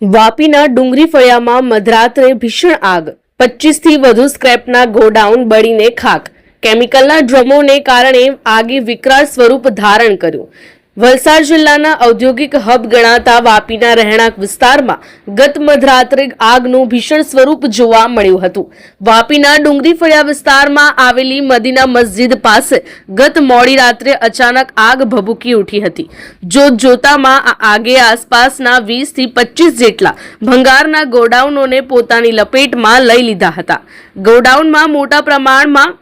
વાપીના ડુંગરી ફળિયામાં મધરાત્રે ભીષણ આગ, 25થી વધુ સ્ક્રેપના ગોડાઉન બળીને ખાખ. કેમિકલના ડ્રમોને કારણે આગે વિકરાળ સ્વરૂપ ધારણ કર્યું. વલસાડ જિલ્લાના ઔદ્યોગિક હબ ગણાતા વાપીના રહેણાંક વિસ્તારમાં ગત મધરાત્રે આગનું ભીષણ સ્વરૂપ જોવા મળ્યું હતું. વાપીના ડુંગરી ફળિયા વિસ્તારમાં આવેલી મદીના મસ્જિદ પાસે ગત મોડી રાત્રે અચાનક આગ ભભૂકી ઉઠી હતી. જોતજોતામાં આ આગે આસપાસના 20થી 25 જેટલા ભંગારના ગોડાઉનોને પોતાની લપેટમાં લઈ લીધા હતા. ગોડાઉનમાં મોટા પ્રમાણમાં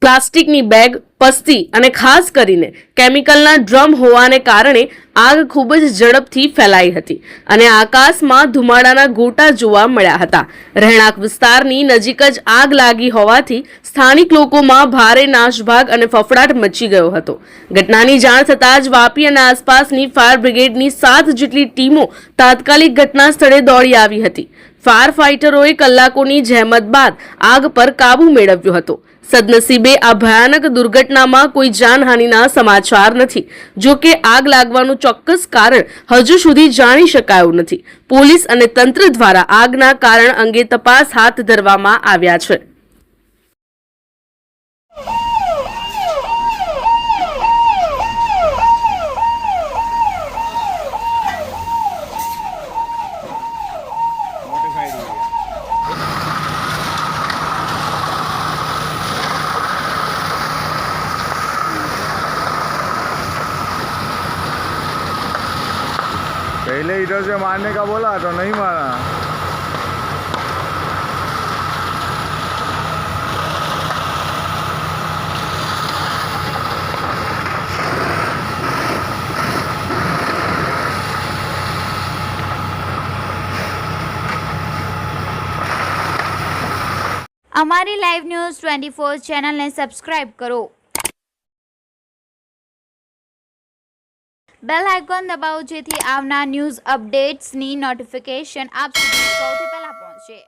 પ્લાસ્ટિકની બેગ, પસ્તી અને ખાસ કરીને કેમિકલના ડ્રમ હોવાને કારણે આગ ખૂબ જ ઝડપથી ફેલાઈ હતી અને આકાશમાં ધુમાડાના ગોટા જોવા મળ્યા હતા. રહેણાંક વિસ્તારની નજીક જ આગ લાગી હોવાથી સ્થાનિક લોકોમાં ભારે નાસભાગ અને ફફડાટ મચી ગયો હતો. ઘટનાની જાણ થતાં જ વાપી અને આસપાસની ફાયર બ્રિગેડની 7 જેટલી ટીમો તાત્કાલિક ઘટના સ્થળે દોડી આવી હતી. ફાયર ફાઇટરોએ કલાકોની જહેમત બાદ આગ પર કાબુ મેળવ્યો હતો. સદનસીબે આ ભયાનક દુર્ઘટનામાં કોઈ જાનહાનિના સમાચાર નથી. જો કે આગ લાગવાનું ચોક્કસ કારણ હજુ સુધી જાણી શકાયું નથી. પોલીસ અને તંત્ર દ્વારા આગના કારણ અંગે તપાસ હાથ ધરવામાં આવ્યા છે. पहले इधर से मारने का बोला तो नहीं मारा. અમારી લાઈવ ન્યૂઝ 24 ચેનલને સબસ્ક્રાઇબ કરો. બેલ આઇકોન દબાવો જેથી આવનાર ન્યૂઝ અપડેટ્સની નોટિફિકેશન આપ સુધી સૌથી પહેલા પહોંચે.